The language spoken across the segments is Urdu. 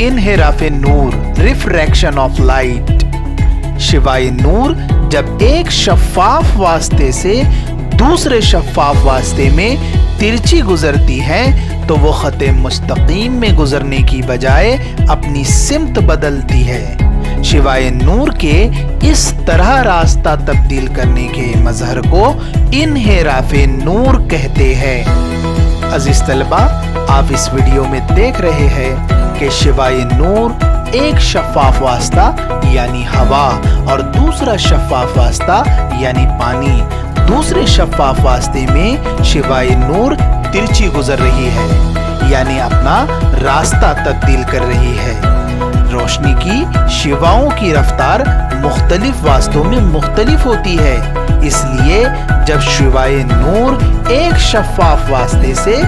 انحراف نور، ریفریکشن آف لائٹ۔ شعاع نور جب ایک شفاف واسطے سے دوسرے شفاف واسطے میں ترچھی گزرتی ہے تو وہ خط مستقیم میں گزرنے کی بجائے اپنی سمت بدلتی ہے۔ شعاع نور کے اس طرح راستہ تبدیل کرنے کے مظہر کو انحراف نور کہتے ہیں۔ عزیز طلبہ، آپ اس ویڈیو میں دیکھ رہے ہیں کہ شعاع نور ایک شفاف واسطہ یعنی ہوا اور دوسرا شفاف واسطہ یعنی پانی، دوسرے شفاف واسطے میں شعاع نور ترچھی گزر رہی ہے، یعنی اپنا راستہ تبدیل کر رہی ہے۔ روشنی کی شعاعوں کی رفتار مختلف واسطوں میں مختلف ہوتی ہے، اس لیے جب شعاع نور ایک شفاف واسطے سے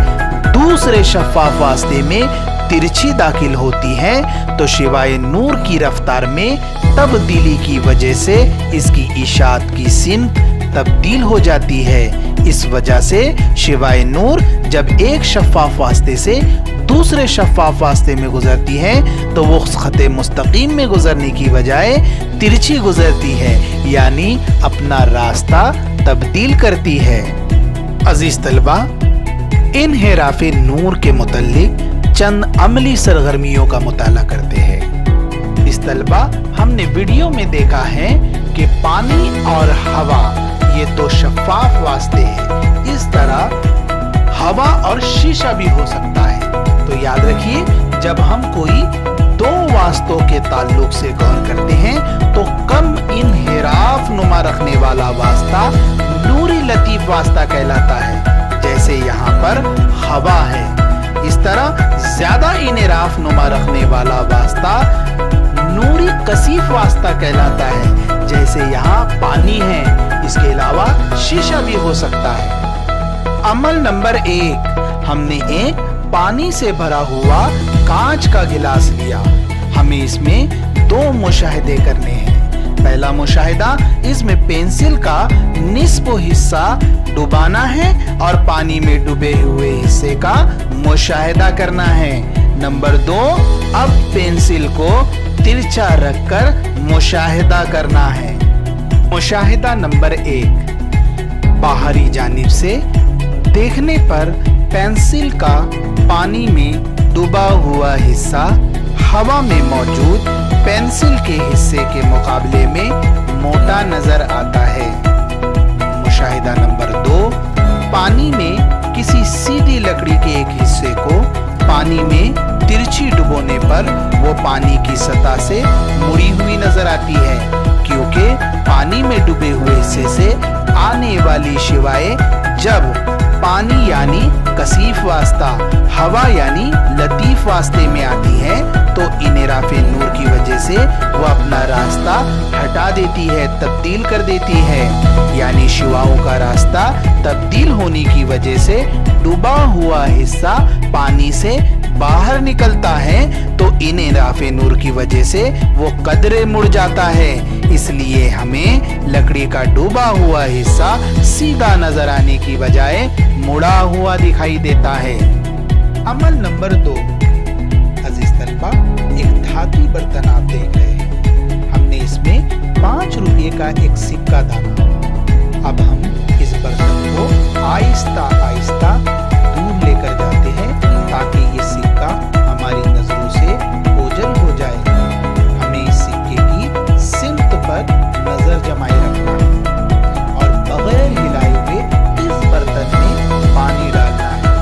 دوسرے شفاف واسطے میں ترچھی داخل ہوتی ہے تو شعاع نور کی رفتار میں تبدیلی کی وجہ سے اس کی اشاعت کی سمت تبدیل ہو جاتی ہے۔ اس وجہ سے شعاع نور جب ایک شفاف واسطے سے دوسرے شفاف واسطے میں گزرتی ہے تو وہ خط مستقیم میں گزرنے کی بجائے ترچھی گزرتی ہے، یعنی اپنا راستہ تبدیل کرتی ہے۔ عزیز طلبہ، انحراف نور کے متعلق چند عملی سرگرمیوں کا مطالعہ کرتے ہیں۔ اس طلبہ، ہم نے ویڈیو میں دیکھا ہے کہ پانی اور ہوا یہ دو شفاف واسطے ہیں، اس طرح ہوا اور شیشہ بھی ہو سکتا ہے۔ تو یاد رکھیے، جب ہم کوئی دو واسطوں کے تعلق سے غور کرتے ہیں تو کم انحراف نما رکھنے والا واسطہ نوری لطیف واسطہ کہلاتا ہے، جیسے یہاں پر ہوا ہے۔ اس طرح زیادہ انحراف نما رکھنے والا واسطہ نوری کثیف واسطہ کہلاتا ہے، جیسے یہاں پانی ہے۔ اس کے علاوہ شیشہ بھی ہو سکتا ہے۔ عمل نمبر 1، ہم نے ایک پانی سے بھرا ہوا کانچ کا گلاس لیا۔ ہمیں اس میں دو مشاہدے کرنے ہیں۔ پہلا مشاہدہ، اس میں پینسل کا نصف حصہ ڈبانا ہے اور پانی میں ڈوبے ہوئے حصے کا مشاہدہ کرنا ہے۔ نمبر 2، اب پینسل کو ترچھا رکھ کر مشاہدہ کرنا ہے۔ مشاہدہ نمبر 1، باہری جانب سے دیکھنے پر پینسل کا پانی میں ڈوبا ہوا حصہ ہوا میں موجود پینسل کے حصے کے مقابلے میں موٹا نظر آتا ہے۔ مشاہدہ نمبر 2، پانی میں کسی سیدھی لکڑی کے ایک حصے کو پانی میں ترچھی ڈبونے پر وہ پانی کی سطح سے مڑی ہوئی نظر آتی ہے، کیونکہ پانی میں ڈوبے ہوئے حصے سے آنے والی شعاعیں جب پانی یعنی کثیف واسطہ، ہوا یعنی لطیف واسطے میں آتی ہیں تو انحراف نور کی وجہ سے وہ اپنا راستہ ہٹا دیتی ہے، تبدیل کر دیتی ہے، یعنی شعاعوں کا راستہ تبدیل ہونے کی وجہ سے ڈوبا ہوا حصہ پانی سے باہر نکلتا ہے تو انحراف نور کی وجہ سے وہ قدرے مڑ جاتا ہے۔ اس لیے ہمیں لکڑی کا ڈوبا ہوا حصہ سیدھا نظر آنے کی بجائے مڑا ہوا دکھائی دیتا ہے۔ عمل نمبر 2، عزیز طلبہ، ایک دھاتی برتن آپ دیکھ رہے ہیں۔ ہم نے اس میں 5 روپے کا ایک سکہ ڈالا۔ اب ہم اس برتن کو آہستہ آہستہ دور لے کر جاتے ہیں تاکہ یہ سکہ ہماری نظروں سے اوجھل ہو جائے۔ ہمیں اس سکے کی سمت پر نظر جمائے رکھنا ہے اور بغیر ہلائے ہوئے اس برتن میں پانی ڈالنا ہے۔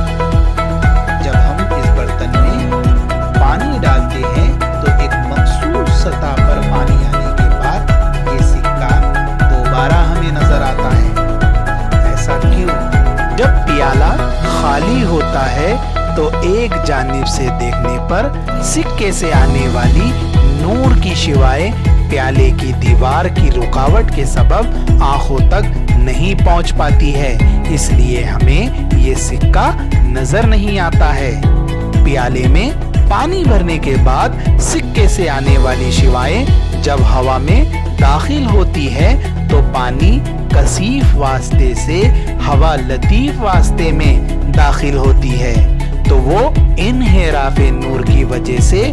جب ہم اس برتن میں پانی ڈالتے ہیں تو ایک مخصوص سطح پر پانی آنے کے بعد یہ سکہ دوبارہ ہمیں نظر آتا ہے۔ ایسا کیوں؟ جب پیالہ خالی ہوتا ہے تو ایک جانب سے دیکھنے پر سکے سے آنے والی نور کی شعاعیں پیالے کی دیوار کی رکاوٹ کے سبب آنکھوں تک نہیں پہنچ پاتی ہے، اس لیے ہمیں یہ سکہ نظر نہیں آتا ہے۔ پیالے میں پانی بھرنے کے بعد سکے سے آنے والی شعاعیں جب ہوا میں داخل ہوتی ہے تو پانی کثیف واسطے سے ہوا لطیف واسطے میں داخل ہوتی ہے تو وہ انحراف نور کی وجہ سے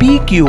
PQ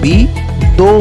B 2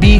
B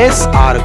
SR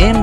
M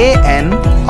AN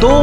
2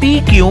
PQ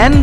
N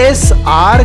SR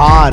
R,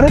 R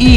E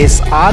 SR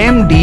MD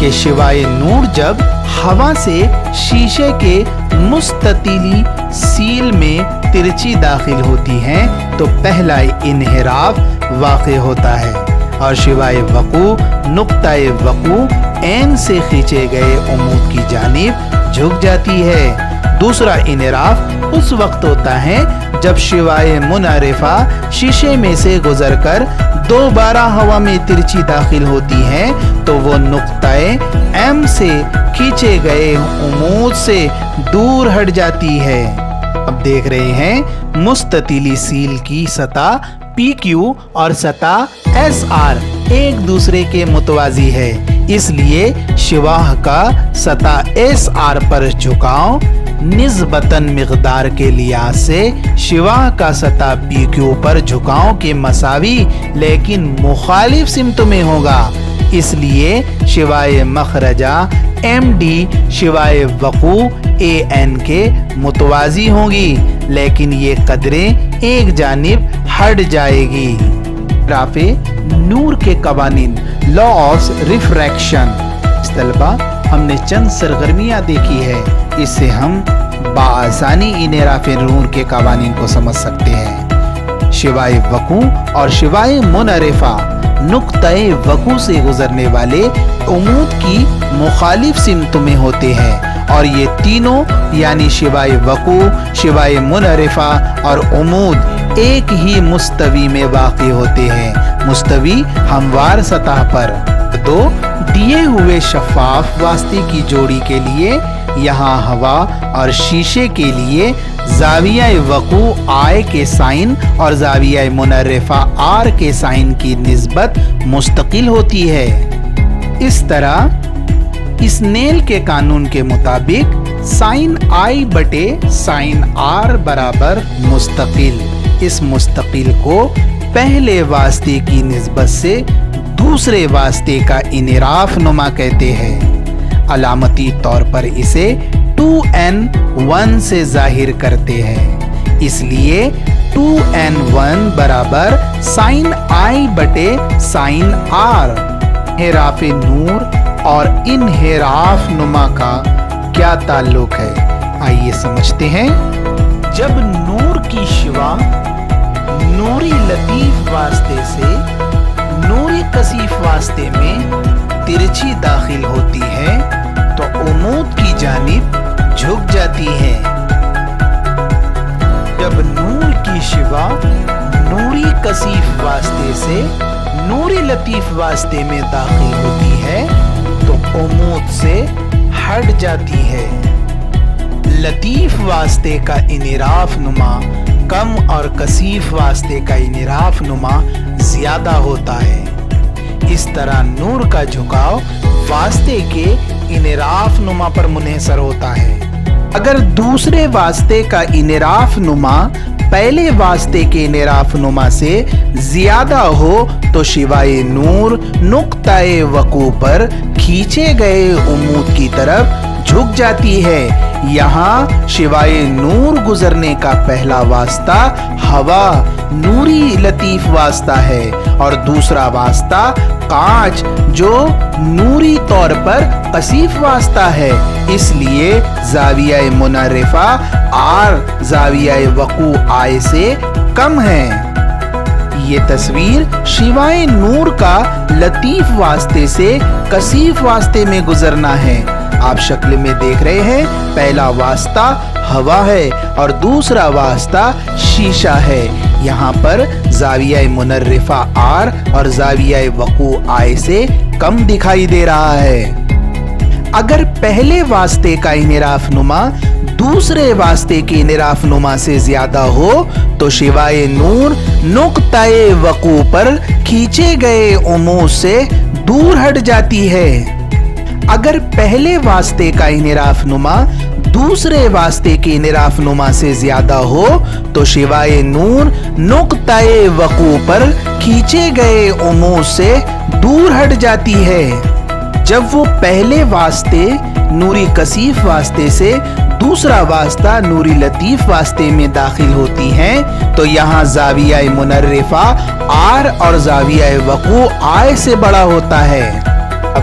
کہ شوائے نور جب ہوا سے شیشے کے مستطیلی سیل میں ترچی داخل ہوتی ہیں تو پہلا انحراف واقع ہوتا ہے اور شوائے وقوع نقطہ وقوع عین سے کھینچے گئے عمود کی جانب جھک جاتی ہے۔ دوسرا انحراف اس وقت ہوتا ہے جب شوائے منعرفہ شیشے میں سے گزر کر دوبارہ ہوا میں ترچی داخل ہوتی ہے تو وہ نقطہ ایم سے کھینچے گئے عمود سے دور ہٹ جاتی ہے۔ اب دیکھ رہے ہیں مستطیلی سیل کی سطح پی کیو اور سطح ایس آر ایک دوسرے کے متوازی ہے، اس لیے شعاع کا سطح ایس آر پر جھکاؤ نسبتاً مقدار کے لحاظ سے شعاع کا سطح پی کیو پر جھکاؤ کے مساوی لیکن مخالف سمت میں ہوگا، اس لیے شعاع مخرجہ ایم ڈی شعاع وقوع اے این کے متوازی ہوگی لیکن یہ قدریں ایک جانب ہٹ جائے گی۔ رافع نور کے قوانین لا آف ریفریکشن، اس طلبہ ہم نے چند سرگرمیاں دیکھی ہے، اس سے ہم بآسانی انحراف نور کے قوانین کو سمجھ سکتے ہیں۔ شعاع وقوع اور شعاع منعرفہ نقطہ وقوع سے گزرنے والے عمود کی مخالف سمت میں ہوتے ہیں اور یہ تینوں یعنی شعاع وقوع، شعاع منعرفہ اور عمود ایک ہی مستوی میں واقع ہوتے ہیں، مستوی ہموار سطح پر۔ دو دیے ہوئے شفاف واسطے کی جوڑی کے لیے یہاں ہوا اور شیشے کے لیے زاویہ وقوع آئی کے سائن اور زاویہ منعرفہ آر کے سائن کی نسبت مستقل ہوتی ہے۔ اس طرح اسنیل کے قانون کے مطابق سائن آئی بٹے سائن آر برابر مستقل، اس مستقل کو پہلے واسطے کی نسبت سے دوسرے واسطے کا انحراف نما کہتے ہیں۔ علامتی طور پر اسے 2n1 سے ظاہر کرتے ہیں، اس لیے 2n1 برابر سائن آئی بٹے سائن آر۔ انحراف نور اور انحراف نما کا کیا تعلق ہے، آئیے سمجھتے ہیں۔ جب نور کی شعاع نوری لطیف واسطے سے نوری کثیف واسطے میں ترچھی داخل ہوتی ہے تو عمود کی جانب جھک جاتی ہے۔ جب نور کی شعاع نوری کثیف واسطے سے نوری لطیف واسطے میں داخل ہوتی ہے تو عمود سے ہٹ جاتی ہے۔ لطیف واسطے کا انحراف نما کم اور کثیف واسطے کا انحراف نما زیادہ ہوتا ہے۔ اس طرح نور کا جھکاؤ واسطے کے انحراف نما پر منحصر ہوتا ہے۔ اگر دوسرے واسطے کا انحراف نما پہلے واسطے کے انحراف نما سے زیادہ ہو تو شعاع نور نقطہ وقوع پر کھینچے گئے عمود کی طرف جھک جاتی ہے۔ یہاں شعاع نور گزرنے کا پہلا واسطہ ہوا نوری لطیف واسطہ ہے اور دوسرا واسطہ کانچ جو نوری طور پر کثیف واسطہ ہے، اس لیے زاویہ منعرفہ آر زاویہ وقوع آئی سے کم ہے۔ یہ تصویر شعاع نور کا لطیف واسطے سے کثیف واسطے میں گزرنا ہے۔ آپ شکل میں دیکھ رہے ہیں، پہلا واسطہ ہوا ہے اور دوسرا واسطہ شیشہ ہے۔ یہاں پر زاویہ منعرفہ آر اور زاویہ وقوع آئی سے کم دکھائی دے رہا ہے۔ اگر پہلے واسطے کا انحراف نما دوسرے واسطے کے انحراف نما سے زیادہ ہو تو شعاع نور نقطہ وقوع پر کھینچے گئے عمود سے دور ہٹ جاتی ہے۔ اگر پہلے واسطے کا انحراف نما دوسرے واسطے کے انحراف نما سے زیادہ ہو تو شعاع نور نقطہ وقوع پر کھینچے گئے عمود سے دور ہٹ جاتی ہے۔ جب وہ پہلے واسطے نوری کثیف واسطے سے دوسرا واسطہ نوری لطیف واسطے میں داخل ہوتی ہیں تو یہاں زاویہ منعرفہ آر اور زاویہ وقوع آئی سے بڑا ہوتا ہے۔ اب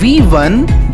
v1